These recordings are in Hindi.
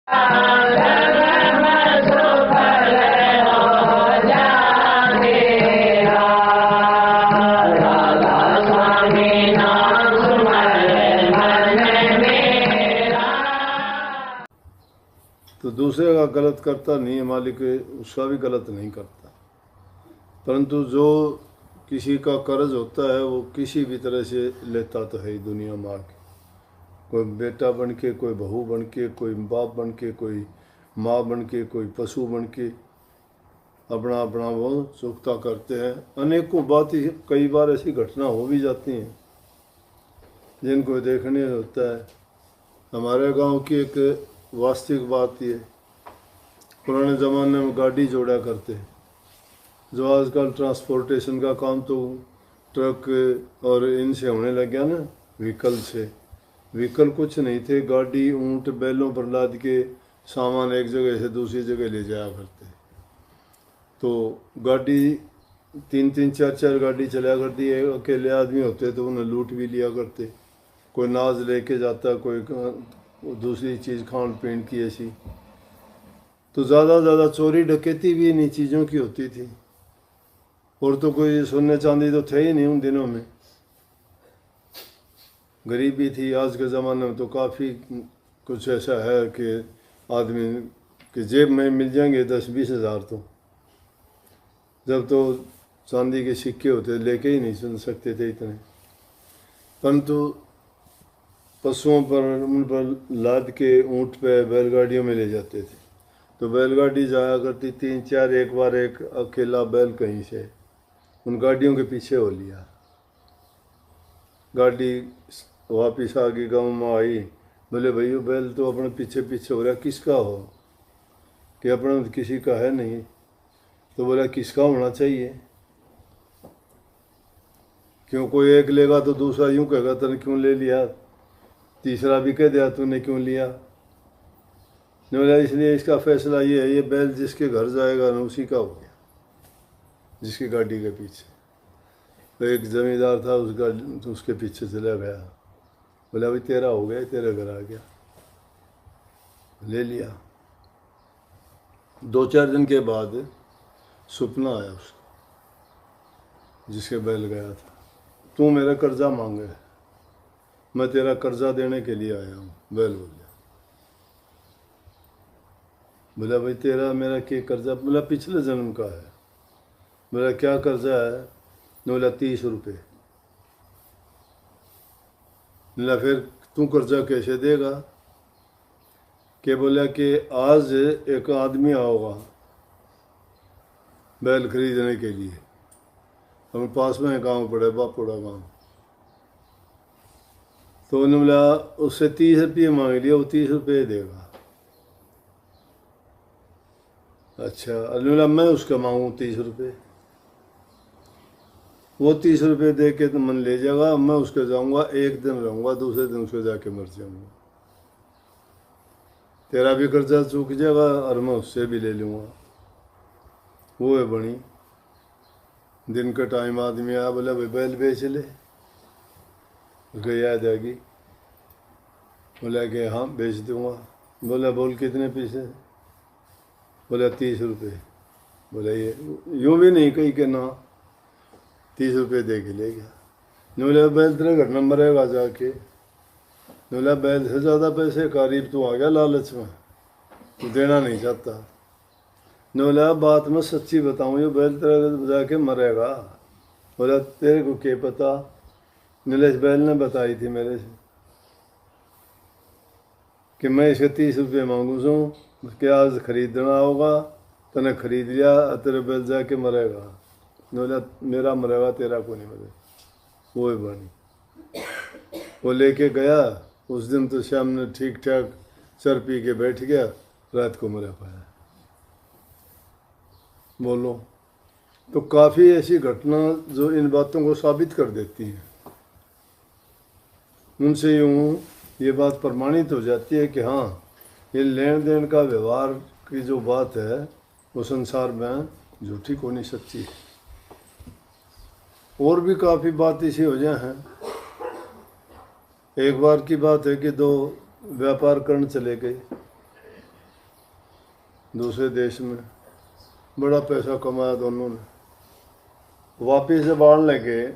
तो दूसरे का गलत करता नहीं है मालिक, उसका भी गलत नहीं करता। परंतु जो किसी का कर्ज होता है वो किसी भी तरह से लेता तो है ही दुनिया में आके, कोई बेटा बन के, कोई बहू बन के, कोई बाप बन के, कोई माँ बन के, कोई पशु बन के, अपना अपना वो चुकता करते हैं। अनेकों बात कई बार ऐसी घटना हो भी जाती हैं जिनको देखने होता है। हमारे गांव की एक वास्तविक बात ये, पुराने ज़माने में गाड़ी जोड़ा करते, जो आजकल ट्रांसपोर्टेशन का काम तो ट्रक और इनसे होने लग गया ना, व्हीकल से। व्हीकल कुछ नहीं थे, गाड़ी ऊंट बैलों पर लाद के सामान एक जगह से दूसरी जगह ले जाया करते। तो गाड़ी 3-3 4-4 गाड़ी चलाया करती है। अकेले आदमी होते तो उन्हें लूट भी लिया करते, कोई नाज लेके जाता, कोई दूसरी चीज़ खान पीन की ऐसी। तो ज़्यादा चोरी डकैती भी इन्हीं चीज़ों की होती थी। और तो कोई सोने चांदी तो थे ही नहीं उन दिनों में, गरीबी थी। आज के ज़माने में तो काफ़ी कुछ ऐसा है कि आदमी के जेब में मिल जाएंगे 10-20 हज़ार। तो जब तो चांदी के सिक्के होते लेके ही नहीं सुन सकते थे इतने। परंतु पशुओं पर, उन पर लाद के ऊँट पे बैलगाड़ियों में ले जाते थे। तो बैलगाड़ी जाया करती 3-4, एक बार एक अकेला बैल कहीं से उन गाड़ियों के पीछे हो लिया। गाड़ी वापिस आ गई, गाँव में आई। बोले भैया बैल तो अपने पीछे पीछे हो रहा, किसका हो? कि अपना तो किसी का है नहीं। तो बोला किसका होना चाहिए? क्यों, कोई एक लेगा तो दूसरा यूँ कहेगा तूने क्यों ले लिया, तीसरा भी कह दिया तूने क्यों लिया। नहीं बोला इसलिए इसका फैसला ये है, ये बैल जिसके घर जाएगा ना उसी का हो गया, जिसकी गाड़ी के पीछे। तो एक जमींदार था, उसके पीछे चला गया। बोला भाई तेरा हो गया, तेरे घर आ गया, ले लिया। 2-4 दिन के बाद सपना आया उसको, जिसके बैल गया था, तू मेरा कर्जा मांगे, मैं तेरा कर्जा देने के लिए आया हूँ। बैल बोला, बोला भाई तेरा मेरा क्या कर्जा? बोला पिछले जन्म का है। बोला क्या कर्जा है? बोला 30 रुपये। बोला फिर तू कर्जा कैसे देगा? के बोला कि आज एक आदमी आओगा बैल खरीदने के लिए, हम पास में गांव पड़े, बापुड़ा गांव। तो उन्होंने बोला उससे 30 रुपये मांग लिया, वो 30 रुपये देगा। अच्छा, बोला मैं उसका मांगूँ 30 रुपये, वो 30 रुपये दे के तो मन ले जाएगा, मैं उसके जाऊंगा, एक दिन रहूँगा, दूसरे दिन उसके जाके मर जाऊंगा। तेरा भी कर्जा चूक जाएगा और मैं उससे भी ले लूँगा। वो है बनी। दिन का टाइम आदमी आया, बोला भाई बैल बेच ले। उसको याद आ गई, बोला कि हाँ बेच दूँगा। बोला बोल कितने पैसे? बोला 30 रुपये। बोला ये यूँ भी नहीं कही कि ना, 30 रुपये दे के ले गया। बोला बैल तेरे घर में मरेगा जाके। बोला बैल से ज़्यादा पैसे करीब तू आ गया लालच में, तू देना नहीं चाहता। बोला बात मैं सच्ची बताऊँ, ये बैल तेरा जाके मरेगा। बोला तेरे को क्या पता? नीलेश बैल ने बताई थी मेरे से कि मैं इसके 30 रुपये मांगू सूँ, उसके आज खरीदना होगा, तूने खरीद लिया, तेरे बैल जाके मरेगा। बोला मेरा मरेगा, तेरा को नहीं मरेगा। वो ही बनी। वो लेके गया, उस दिन तो शाम ने ठीक ठाक चर पी के बैठ गया, रात को मरा पाया। बोलो, तो काफ़ी ऐसी घटना जो इन बातों को साबित कर देती हैं। उनसे यूँ ये बात प्रमाणित हो जाती है कि हाँ, ये लेन देन का व्यवहार की जो बात है वो संसार में झूठी को नहीं सच्ची है। और भी काफ़ी बात इसी वजह हैं। एक बार की बात है कि 2 व्यापार करने चले गए, दूसरे देश में, बड़ा पैसा कमाया दोनों ने। वापिस जब आने लगे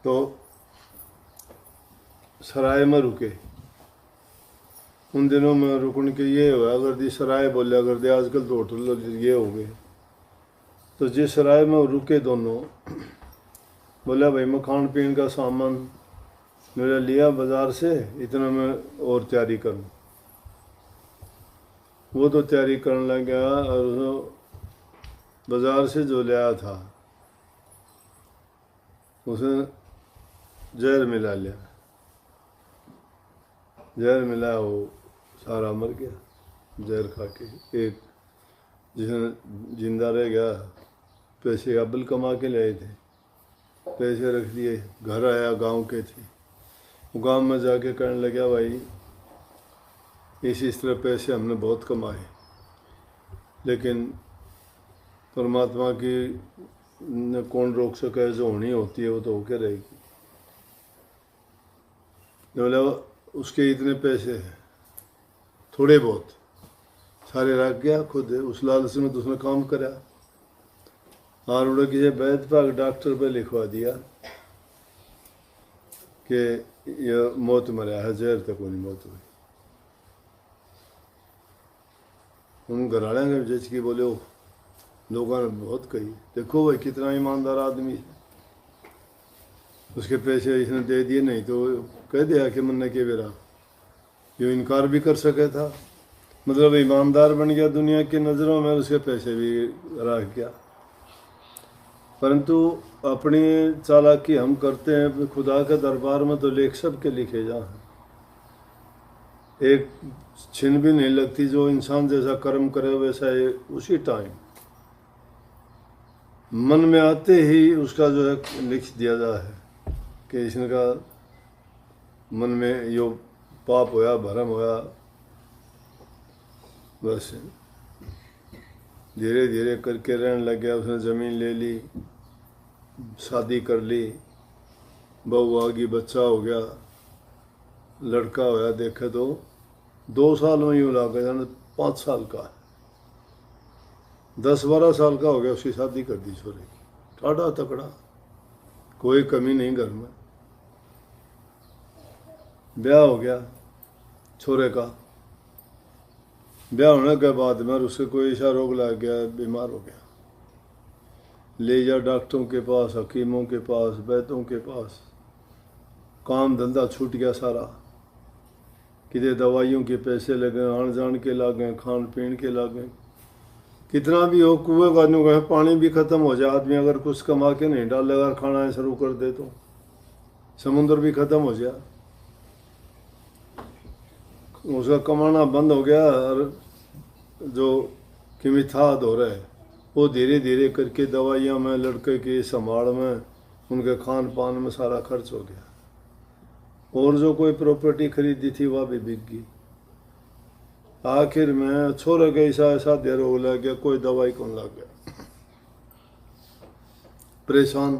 तो सराय में रुके। उन दिनों में रुकने के ये हुआ, अगर दी सराय बोले, अगर दे आजकल तो होटल ये हो गए। तो जिस सराय में रुके दोनों, बोला भाई मैं खान पीन का सामान मेरा लिया बाज़ार से, इतना मैं और तैयारी करूँ। वो तो तैयारी करने लग गया और बाज़ार से जो लाया था उसने जहर मिला लिया। जहर मिला, वो सारा मर गया जहर खा के। एक जिसने जिंदा रह गया, पैसे अब्बल कमा के लाए थे, पैसे रख दिए। घर आया, गांव के थे, वो गांव में जाके कहने लगा भाई इस तरह पैसे हमने बहुत कमाए, लेकिन परमात्मा की ने कौन रोक सके, जो होनी होती है वो तो होके रहेगी। बोला उसके इतने पैसे हैं, थोड़े बहुत सारे रख गया खुद, उस लालच में तो उसने काम करा। और उन्होंने किसी वैद्य पर डॉक्टर पे लिखवा दिया कि यह मौत मरा है, जहर तक नहीं मौत हुई। उन घर वाले ने जज की बोले, ओ लोगों ने बहुत कही, देखो भाई कितना ईमानदार आदमी है, उसके पैसे इसने दे दिए, नहीं तो कह दिया कि मन ने के बेरा ये इनकार भी कर सके था। मतलब ईमानदार बन गया दुनिया की नज़रों में, उसके पैसे भी रख गया। परंतु अपनी चालाकी हम करते हैं, खुदा के दरबार में तो लेख सब के लिखे जा हैं। एक छिन भी नहीं लगती, जो इंसान जैसा कर्म करे वैसा है उसी टाइम मन में आते ही उसका जो है लिख दिया जा है कि इसका मन में यो पाप होया, भरम होया। बस धीरे धीरे करके रहने लग गया। उसने ज़मीन ले ली, शादी कर ली, बहू आ गई, बच्चा हो गया, लड़का होया। देखे तो 2 साल में यूँ ला गया, 5 साल का, 10-12 साल का हो गया, उसकी शादी कर दी छोरे की। ठाड़ा तकड़ा, कोई कमी नहीं घर में। ब्याह हो गया छोरे का। ब्याह होने के बाद में उससे कोई ऐसा रोग लग गया, बीमार हो गया। ले जा डॉक्टरों के पास, हकीमों के पास, वैद्यों के पास, काम धंधा छूट गया सारा। किधर दवाइयों के पैसे लगे, आन जान के लागे, खान पीन के लागे, कितना भी हो। कुएं का पानी भी ख़त्म हो जाए, आदमी अगर कुछ कमा के नहीं डालेगा, खाना शुरू कर दे तो समुद्र भी ख़त्म हो जाए। उसका कमाना बंद हो गया, और जो किमिथाद हो रहा है वो धीरे धीरे करके दवाइयाँ में, लड़के की संभाल में, उनके खान पान में सारा खर्च हो गया। और जो कोई प्रॉपर्टी खरीदी थी वह भी बिक गई। आखिर में छोरे के ऐसा देर हो लग गया, कोई दवाई कौन लग गया। परेशान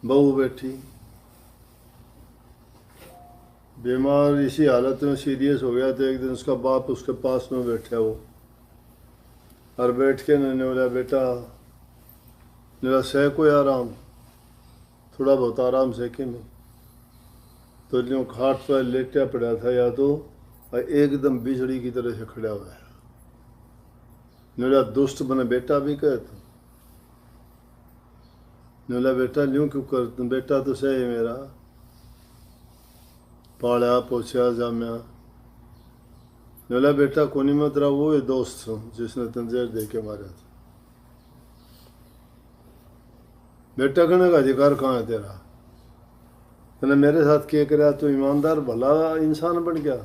बहू बैठी बीमार, इसी हालत में सीरियस हो गया। तो एक दिन उसका बाप उसके पास में बैठा, वो और बैठ के मैंने बोला, बेटा मेरा सह कोई आराम, थोड़ा बहुत आराम से कि नहीं। तो जो खाट पर लेटा पड़ा था, या तो एकदम बिजली की तरह से खड़ा हुआ है। बोला दुष्ट बने बेटा भी कहे तो। बोला बेटा ल्यों क्यों कर, तुम बेटा तो सही मेरा, पाला पोछा जाम्या। बोला बेटा कोनी में तेरा वो है दोस्त हूँ जिसने तंजेर दे के मारा था। बेटा कहने का अधिकार कहाँ है तेरा, तने मेरे साथ क्या कराया, तो ईमानदार भला इंसान बन गया।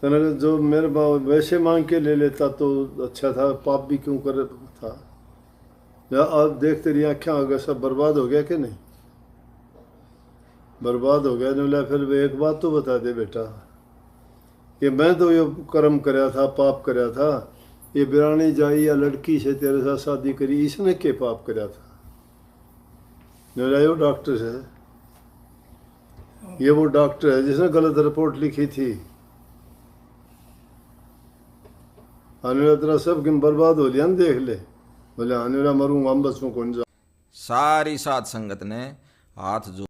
तने जो मेरे वैसे मांग के ले लेता तो अच्छा था, पाप भी क्यों कर था। अब देख तेरी आँखें आगे सब बर्बाद हो गया कि नहीं, बर्बाद हो गया। बोला फिर एक बात तो बता दे बेटा, कि मैं तो ये कर्म कराया था, पाप कराया था, ये बिरानी जाई या लड़की से तेरे साथ शादी करी, इसने क्या पाप कराया था। बोला ये डॉक्टर है, ये वो डॉक्टर है जिसने गलत रिपोर्ट लिखी थी। आने वाला तेरा सब किम बर्बाद हो लिया न देख ले। बोले आने वाला मरूंगा हम बस में कौन जा। सारी साध संगत ने हाथ जो